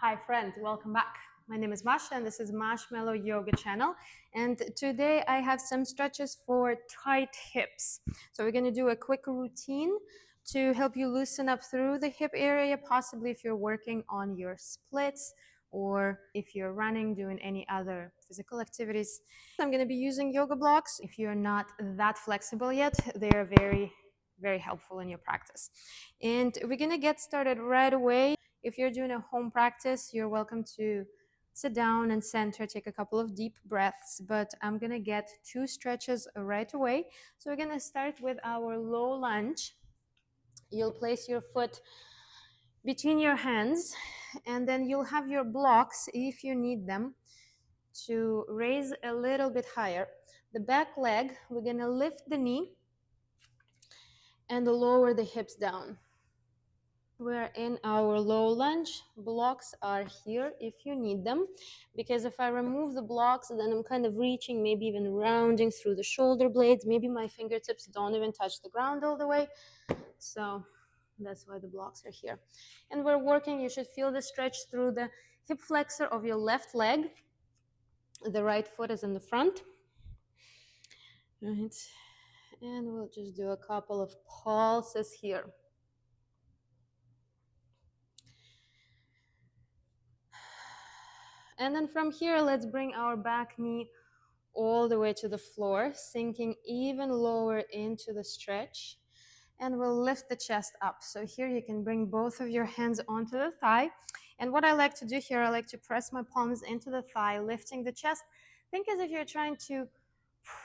Hi friends, welcome back. My name is Masha and this is MashMellow Yoga channel. And today I have some stretches for tight hips. So we're going to do a quick routine to help you loosen up through the hip area, possibly if you're working on your splits or if you're running, doing any other physical activities. I'm going to be using yoga blocks. If you're not that flexible yet, they're very helpful in your practice. And we're going to get started right away. If you're doing a home practice, you're welcome to sit down and center, take a couple of deep breaths, but I'm gonna get 2 stretches right away. So we're gonna start with our low lunge. You'll place your foot between your hands, and then you'll have your blocks, if you need them, to raise a little bit higher. The back leg, we're gonna lift the knee and lower the hips down. We're in our low lunge. Blocks are here if you need them, because if I remove the blocks, then I'm kind of reaching, maybe even rounding through the shoulder blades. Maybe my fingertips don't even touch the ground all the way. So that's why the blocks are here. And we're working, you should feel the stretch through the hip flexor of your left leg. The right foot is in the front. Right. And we'll just do a couple of pulses here. And then from here, let's bring our back knee all the way to the floor, sinking even lower into the stretch. And we'll lift the chest up. So here you can bring both of your hands onto the thigh. And what I like to do here, I like to press my palms into the thigh, lifting the chest. Think as if you're trying to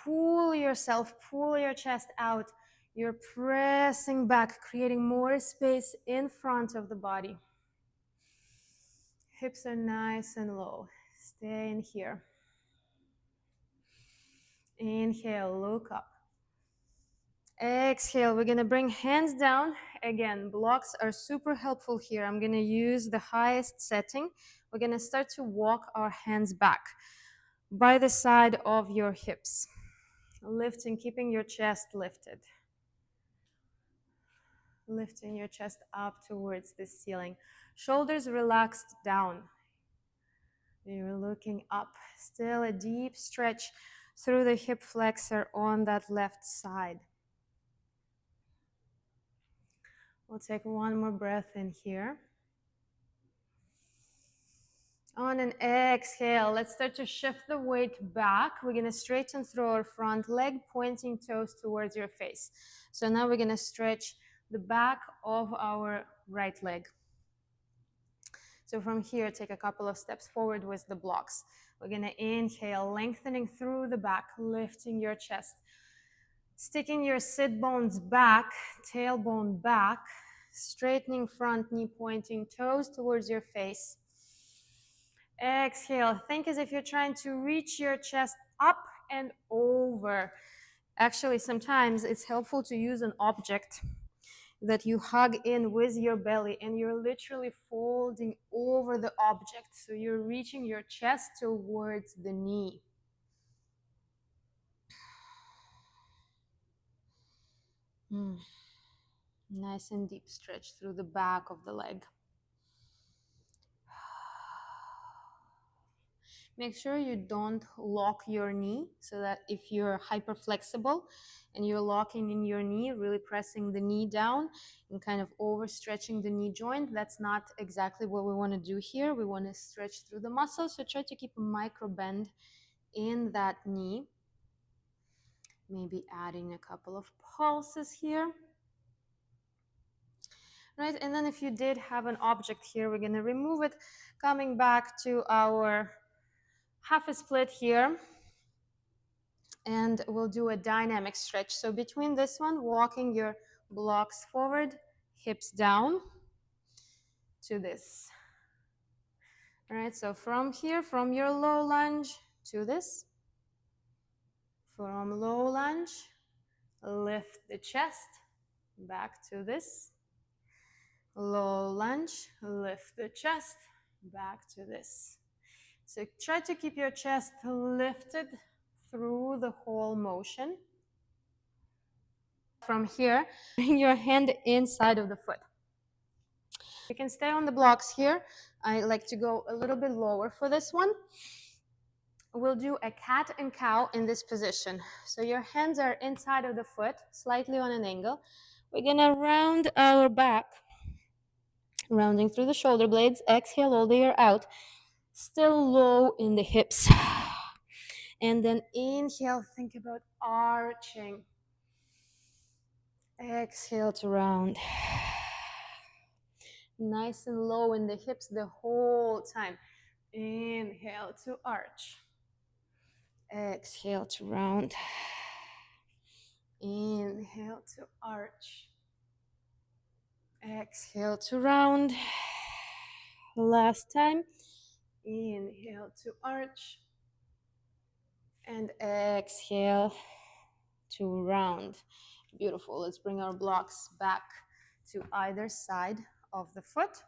pull yourself, pull your chest out. You're pressing back, creating more space in front of the body. Hips are nice and low. Stay in here. Inhale, look up. Exhale, we're gonna bring hands down. Again, blocks are super helpful here. I'm gonna use the highest setting. We're gonna start to walk our hands back by the side of your hips. Lifting, keeping your chest lifted. Lifting your chest up towards the ceiling. Shoulders relaxed down. You're looking up. Still a deep stretch through the hip flexor on that left side. We'll take one more breath in here. On an exhale, let's start to shift the weight back. We're going to straighten through our front leg, pointing toes towards your face. So now we're going to stretch the back of our right leg. So from here, take a couple of steps forward with the blocks. We're going to inhale, lengthening through the back, lifting your chest. Sticking your sit bones back, tailbone back, straightening front knee, pointing toes towards your face. Exhale, think as if you're trying to reach your chest up and over. Actually, sometimes it's helpful to use an object that you hug in with your belly, and you're literally folding over the object. So you're reaching your chest towards the knee. Nice and deep stretch through the back of the leg. Make sure you don't lock your knee, so that if you're hyper flexible and you're locking in your knee, really pressing the knee down and kind of overstretching the knee joint, that's not exactly what we want to do here. We want to stretch through the muscles, so try to keep a micro bend in that knee. Maybe adding a couple of pulses here. Right, and then if you did have an object here, we're going to remove it, coming back to our half a split here, and we'll do a dynamic stretch. So between this one, walking your blocks forward, hips down to this. All right, so from here, from your low lunge to this. From low lunge, lift the chest, back to this. Low lunge, lift the chest, back to this. So try to keep your chest lifted through the whole motion. From here, bring your hand inside of the foot. You can stay on the blocks here. I like to go a little bit lower for this one. We'll do a cat and cow in this position. So your hands are inside of the foot, slightly on an angle. We're gonna round our back, rounding through the shoulder blades. Exhale all the air out. Still low in the hips. And then inhale, think about arching. Exhale to round. Nice and low in the hips the whole time. Inhale to arch. Exhale to round. Inhale to arch. Exhale to round. Last time. Inhale to arch. And exhale to round. Beautiful. Let's bring our blocks back to either side of the foot.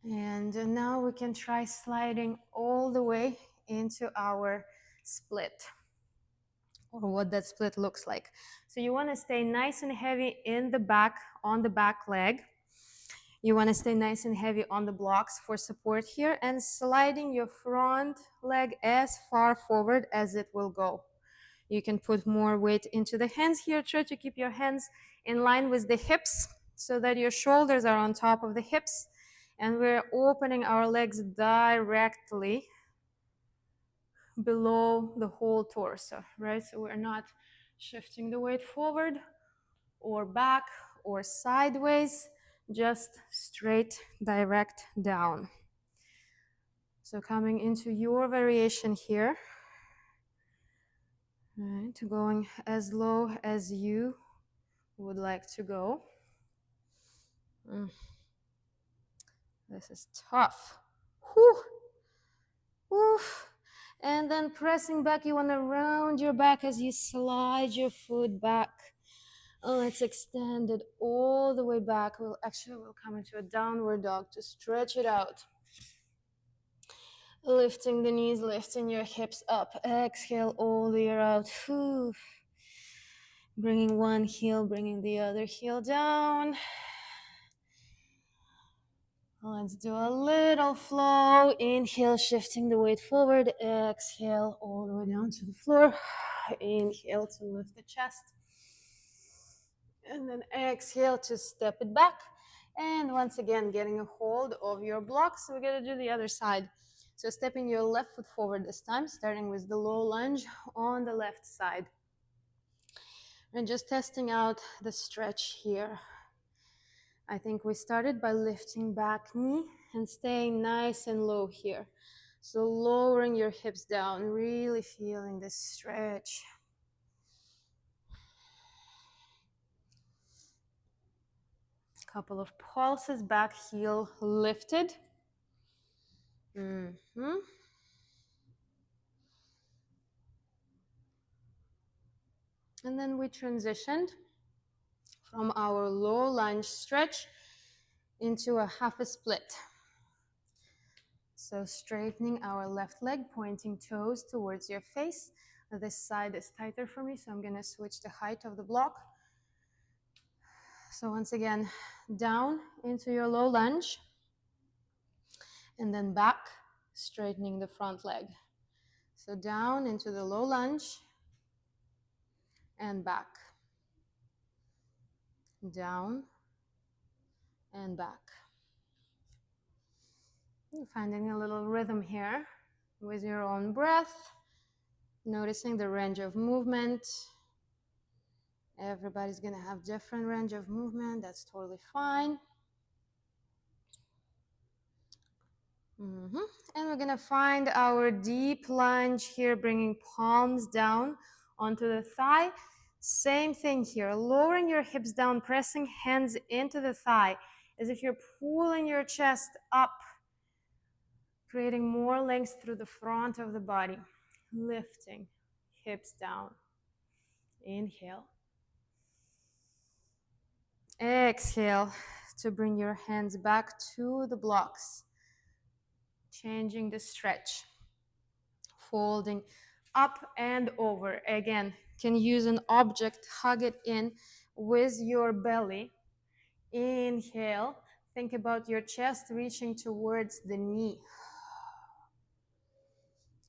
And now we can try sliding all the way into our split, or what that split looks like. So you want to stay nice and heavy in the back, on the back leg. You want to stay nice and heavy on the blocks for support here, and sliding your front leg as far forward as it will go. You can put more weight into the hands here. Try to keep your hands in line with the hips so that your shoulders are on top of the hips, and we're opening our legs directly below the whole torso, right? So we're not shifting the weight forward or back or sideways, just straight, direct down. So coming into your variation here, right, going as low as you would like to go. This is tough. Whew. Whew. And then pressing back, you want to round your back as you slide your foot back. Let's extend it all the way back. We'll come into a downward dog to stretch it out. Lifting the knees, lifting your hips up. Exhale all the air out. Whew. Bringing one heel, bringing the other heel down. Let's do a little flow. Inhale, shifting the weight forward. Exhale all the way down to the floor. Inhale to lift the chest. And then exhale to step it back. And once again, getting a hold of your blocks. So we're going to do the other side. So stepping your left foot forward this time, starting with the low lunge on the left side. And just testing out the stretch here. I think we started by lifting back knee and staying nice and low here. So lowering your hips down, really feeling this stretch. Couple of pulses, back heel lifted. And then we transitioned from our low lunge stretch into a half a split. So straightening our left leg, pointing toes towards your face. This side is tighter for me, so I'm going to switch the height of the block. So once again, down into your low lunge, and then back, straightening the front leg. So down into the low lunge, and back. Down, and back. You're finding a little rhythm here with your own breath, noticing the range of movement. Everybody's gonna have different range of movement. That's totally fine. And we're gonna find our deep lunge here, bringing palms down onto the thigh. Same thing here, lowering your hips down, pressing hands into the thigh, as if you're pulling your chest up, creating more length through the front of the body. Lifting, hips down. Inhale. Exhale to bring your hands back to the blocks. Changing the stretch. Folding up and over. Again, can use an object, hug it in with your belly. Inhale. Think about your chest reaching towards the knee.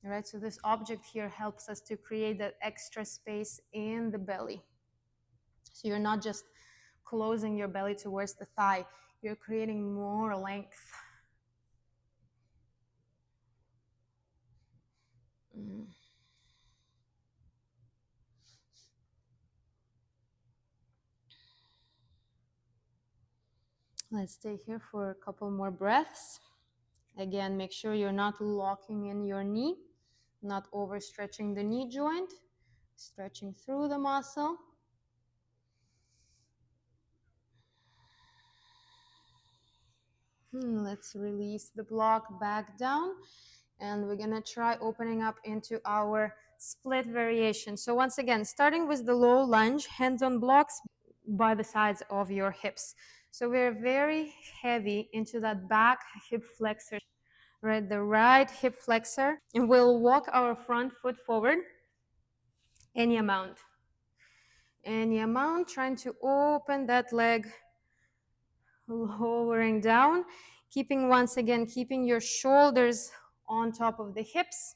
All right, so this object here helps us to create that extra space in the belly. So you're not just closing your belly towards the thigh, you're creating more length. Mm. Let's stay here for a couple more breaths. Again, make sure you're not locking in your knee, not overstretching the knee joint, stretching through the muscle. Let's release the block back down, and we're gonna try opening up into our split variation. So once again, starting with the low lunge, hands on blocks by the sides of your hips. So we're very heavy into that back hip flexor, right? The right hip flexor, and we'll walk our front foot forward any amount. Any amount, trying to open that leg, lowering down, keeping once again, keeping your shoulders on top of the hips.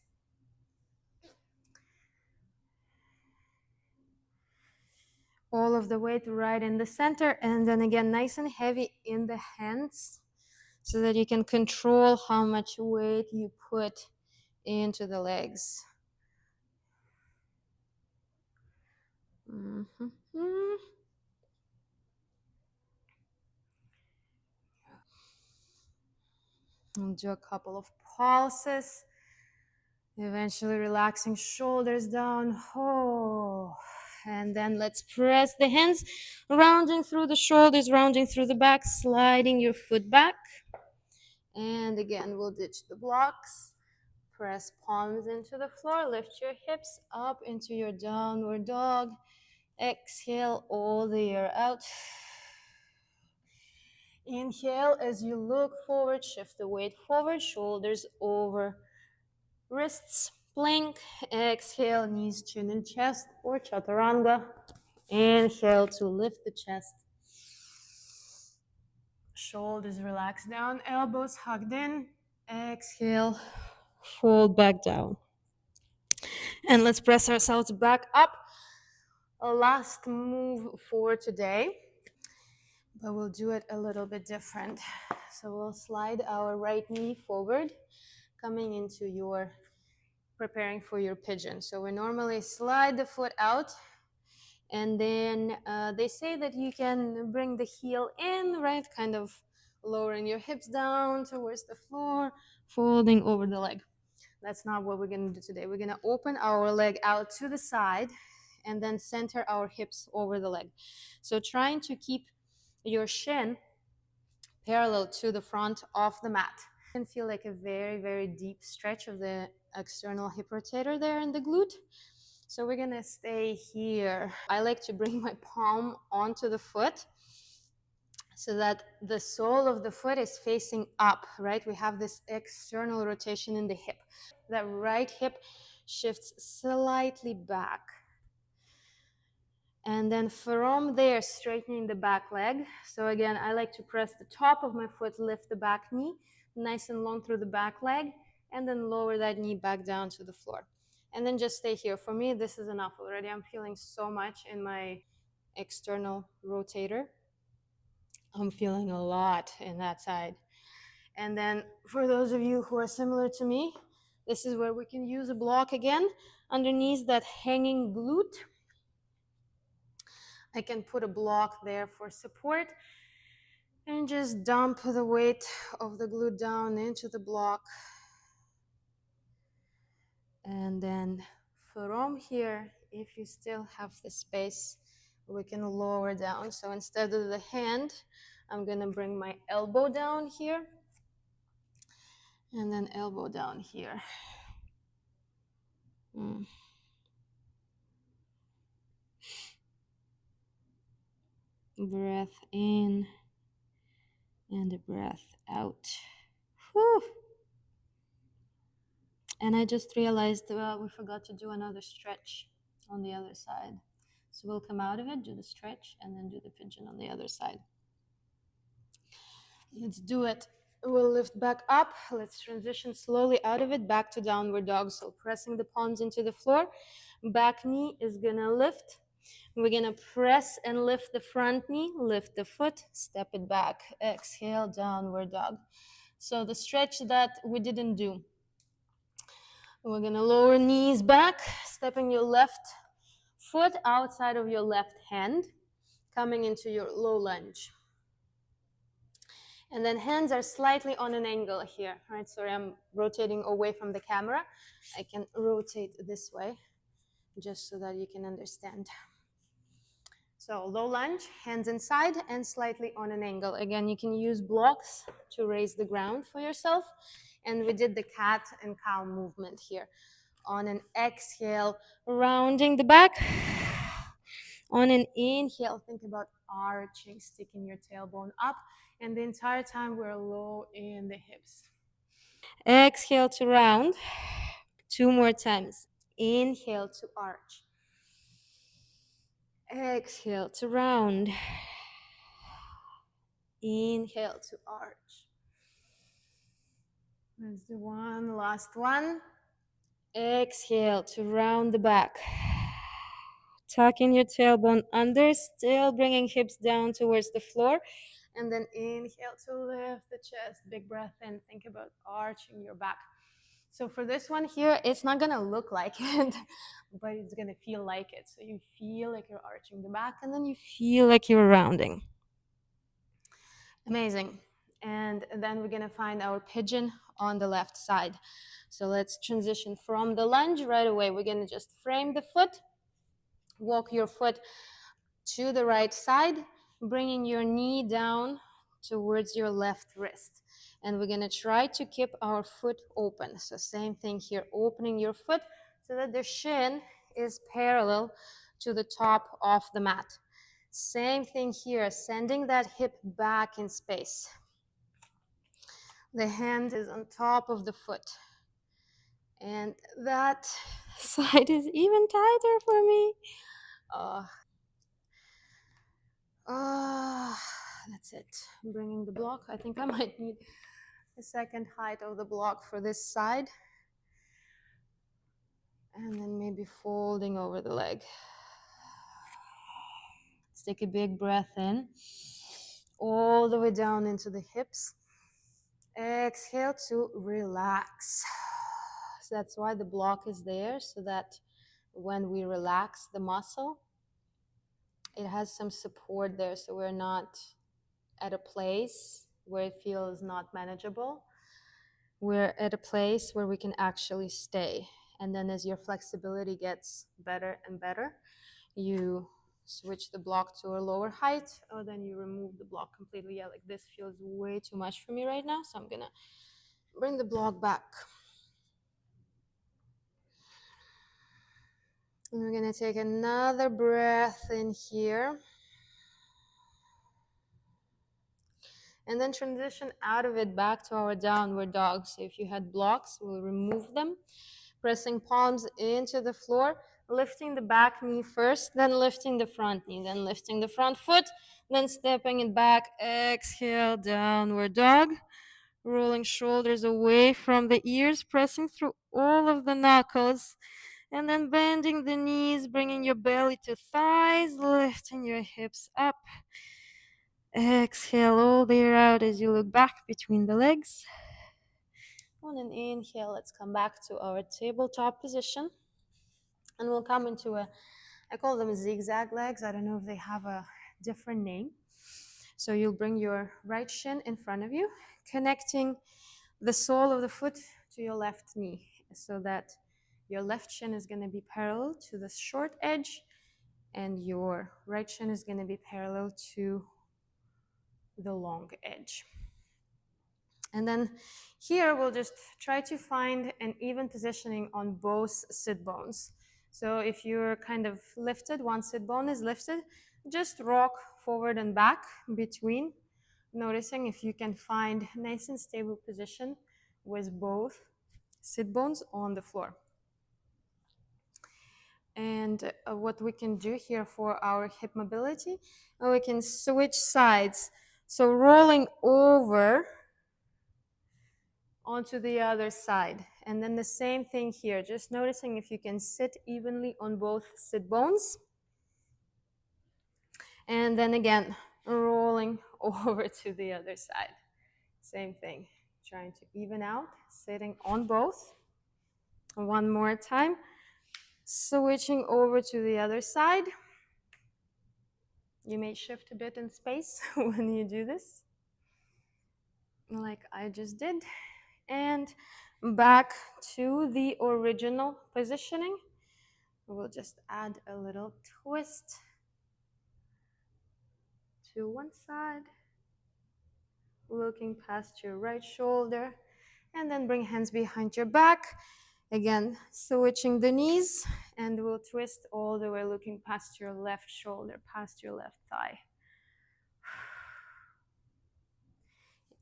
All of the weight right in the center, and then again, nice and heavy in the hands so that you can control how much weight you put into the legs. Mm-hmm. We'll do a couple of pulses. Eventually relaxing shoulders down. Oh. And then let's press the hands, rounding through the shoulders, rounding through the back, sliding your foot back. And again, we'll ditch the blocks. Press palms into the floor, lift your hips up into your downward dog. Exhale all the air out. Inhale as you look forward, shift the weight forward, shoulders over wrists, plank. Exhale, knees, chin, and chest, or chaturanga. Inhale to lift the chest. Shoulders relax down, elbows hugged in. Exhale, fold back down. And let's press ourselves back up. A last move for today, but we'll do it a little bit different. So we'll slide our right knee forward, coming into your, preparing for your pigeon. So we normally slide the foot out, and then they say that you can bring the heel in, right? Kind of lowering your hips down towards the floor, folding over the leg. That's not what we're gonna do today. We're gonna open our leg out to the side and then center our hips over the leg. So trying to keep your shin parallel to the front of the mat. You can feel like a very, very deep stretch of the external hip rotator there in the glute. So we're gonna stay here. I like to bring my palm onto the foot so that the sole of the foot is facing up, right? We have this external rotation in the hip. That right hip shifts slightly back. And then from there, straightening the back leg. So again, I like to press the top of my foot, lift the back knee, nice and long through the back leg, and then lower that knee back down to the floor. And then just stay here. For me, this is enough already. I'm feeling so much in my external rotator. I'm feeling a lot in that side. And then for those of you who are similar to me, this is where we can use a block again underneath that hanging glute. I can put a block there for support and just dump the weight of the glute down into the block. And then from here, if you still have the space, we can lower down. So instead of the hand, I'm gonna bring my elbow down here and then elbow down here. Breath in and a breath out. Whew. And I just realized we forgot to do another stretch on the other side. So we'll come out of it, do the stretch, and then do the pigeon on the other side. Let's do it. We'll lift back up. Let's transition slowly out of it back to downward dog. So pressing the palms into the floor. Back knee is gonna lift. We're gonna press and lift the front knee, lift the foot, step it back. Exhale, downward dog. So the stretch that we didn't do. We're gonna lower knees back, stepping your left foot outside of your left hand, coming into your low lunge. And then hands are slightly on an angle here, right? Sorry, I'm rotating away from the camera. I can rotate this way just so that you can understand. So low lunge, hands inside and slightly on an angle. Again, you can use blocks to raise the ground for yourself. And we did the cat and cow movement here. On an exhale, rounding the back. On an inhale, think about arching, sticking your tailbone up. And the entire time we're low in the hips. Exhale to round. 2 more times. Inhale to arch. Exhale to round. Inhale to arch. Let's do one last one. Exhale to round the back. Tucking your tailbone under, still bringing hips down towards the floor. And then inhale to lift the chest. Big breath in. Think about arching your back. So for this one here, it's not going to look like it, but it's going to feel like it. So you feel like you're arching the back, and then you feel like you're rounding. Amazing. And then we're going to find our pigeon on the left side. So let's transition from the lunge right away. We're going to just frame the foot, walk your foot to the right side, bringing your knee down towards your left wrist. And we're going to try to keep our foot open. So same thing here, opening your foot so that the shin is parallel to the top of the mat. Same thing here, sending that hip back in space. The hand is on top of the foot. And that side is even tighter for me. That's it. I'm bringing the block. I think I might need a second height of the block for this side. And then maybe folding over the leg. Let's take a big breath in. All the way down into the hips. Exhale to relax. So that's why the block is there, so that when we relax the muscle, it has some support there, so we're not at a place where it feels not manageable. We're at a place where we can actually stay. And then as your flexibility gets better and better, you switch the block to a lower height, or then you remove the block completely. Yeah, like this feels way too much for me right now, so I'm gonna bring the block back. And we're gonna take another breath in here. And then transition out of it back to our downward dog. So if you had blocks, we'll remove them. Pressing palms into the floor, lifting the back knee first, then lifting the front knee, then lifting the front foot, then stepping it back. Exhale, downward dog. Rolling shoulders away from the ears, pressing through all of the knuckles. And then bending the knees, bringing your belly to thighs, lifting your hips up. Exhale all the air out as you look back between the legs. On an inhale, let's come back to our tabletop position. And we'll come into I call them zigzag legs. I don't know if they have a different name. So you'll bring your right shin in front of you, connecting the sole of the foot to your left knee, so that your left shin is going to be parallel to the short edge, and your right shin is going to be parallel to the long edge. And then here we'll just try to find an even positioning on both sit bones. So if you're kind of lifted, one sit bone is lifted, just rock forward and back between, noticing if you can find nice and stable position with both sit bones on the floor. And what we can do here for our hip mobility, we can switch sides So rolling over onto the other side. And then the same thing here, just noticing if you can sit evenly on both sit bones. And then again, rolling over to the other side. Same thing, trying to even out, sitting on both. One more time, switching over to the other side. You may shift a bit in space when you do this, like I just did. And back to the original positioning. We'll just add a little twist to one side, looking past your right shoulder, and then bring hands behind your back. Again, switching the knees, and we'll twist all the way, looking past your left shoulder, past your left thigh.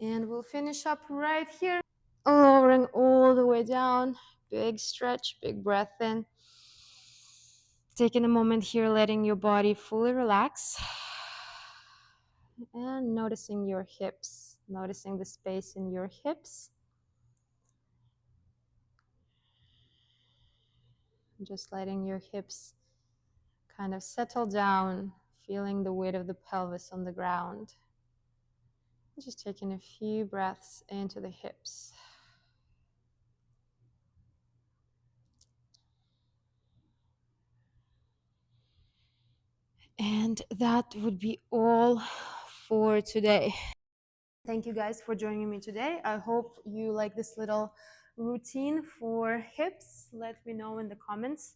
And we'll finish up right here, lowering all the way down. Big stretch, big breath in. Taking a moment here, letting your body fully relax. And noticing your hips, noticing the space in your hips. Just letting your hips kind of settle down, feeling the weight of the pelvis on the ground. Just taking a few breaths into the hips. And that would be all for today. Thank you guys for joining me today. I hope you like this little routine for hips. Let me know in the comments.